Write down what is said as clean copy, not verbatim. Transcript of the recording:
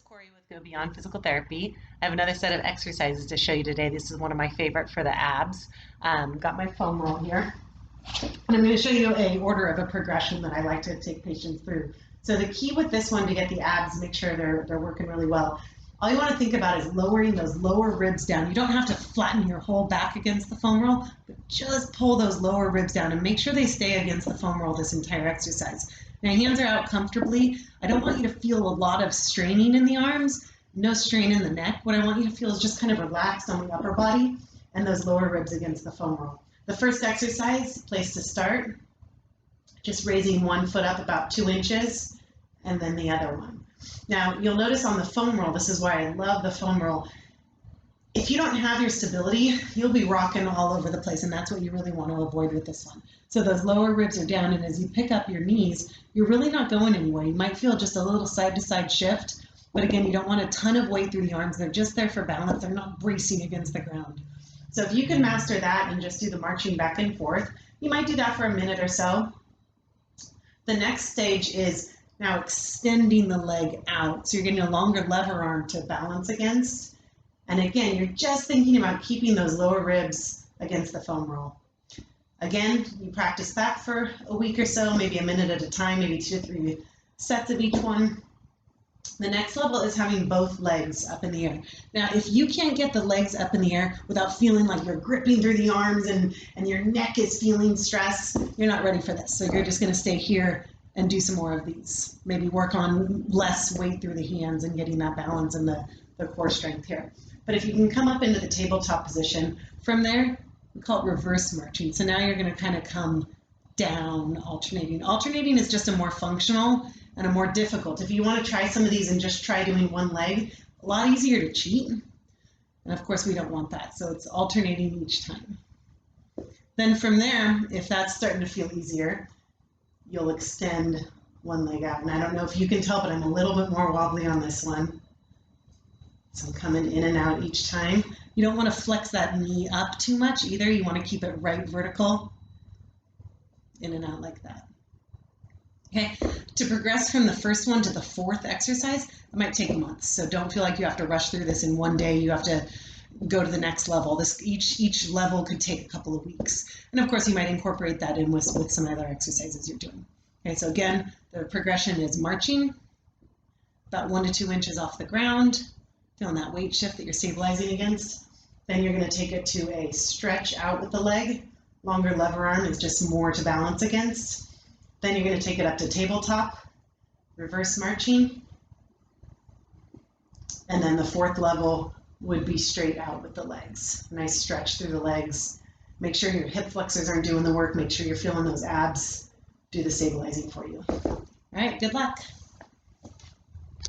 Corey with Go Beyond Physical Therapy. I have another set of exercises to show you today. This is one of my favorite for the abs. Got my foam roll here. And I'm going to show you a order of a progression that I like to take patients through. So the key with this one to get the abs, make sure they're working really well. All you want to think about is lowering those lower ribs down. You don't have to flatten your whole back against the foam roll, but just pull those lower ribs down and make sure they stay against the foam roll this entire exercise. Now, hands are out comfortably. I don't want you to feel a lot of straining in the arms, no strain in the neck. What I want you to feel is just kind of relaxed on the upper body and those lower ribs against the foam roll. The first exercise, place to start, just raising one foot up about 2 inches, and then the other one. Now, you'll notice on the foam roll, this is why I love the foam roll, if you don't have your stability, you'll be rocking all over the place, and that's what you really want to avoid with this one. So those lower ribs are down, and as you pick up your knees, you're really not going anywhere. You might feel just a little side-to-side shift, but again, you don't want a ton of weight through the arms. They're just there for balance. They're not bracing against the ground. So if you can master that and just do the marching back and forth, you might do that for a minute or so. The next stage is now extending the leg out. So you're getting a longer lever arm to balance against. And again, you're just thinking about keeping those lower ribs against the foam roll. Again, you practice that for a week or so, maybe a minute at a time, maybe 2 to 3 sets of each one. The next level is having both legs up in the air. Now, if you can't get the legs up in the air without feeling like you're gripping through the arms and your neck is feeling stress, you're not ready for this. So you're just going to stay here and do some more of these. Maybe work on less weight through the hands and getting that balance and the core strength here. But if you can come up into the tabletop position, from there, we call it reverse marching. So now you're going to kind of come down, alternating. Alternating is just a more functional and a more difficult. If you want to try some of these and just try doing one leg, a lot easier to cheat. And of course, we don't want that. So it's alternating each time. Then from there, if that's starting to feel easier, you'll extend one leg out. And I don't know if you can tell, but I'm a little bit more wobbly on this one. So I'm coming in and out each time. You don't want to flex that knee up too much either. You want to keep it right vertical, in and out like that. Okay, to progress from the first one to the fourth exercise, it might take months. So don't feel like you have to rush through this in one day. You have to go to the next level. Each level could take a couple of weeks. And of course, you might incorporate that in with some other exercises you're doing. Okay, so again, the progression is marching, about 1 to 2 inches off the ground, feeling that weight shift that you're stabilizing against. Then you're going to take it to a stretch out with the leg. Longer lever arm is just more to balance against. Then you're going to take it up to tabletop, reverse marching. And then the fourth level would be straight out with the legs. Nice stretch through the legs. Make sure your hip flexors aren't doing the work. Make sure you're feeling those abs do the stabilizing for you. All right, good luck.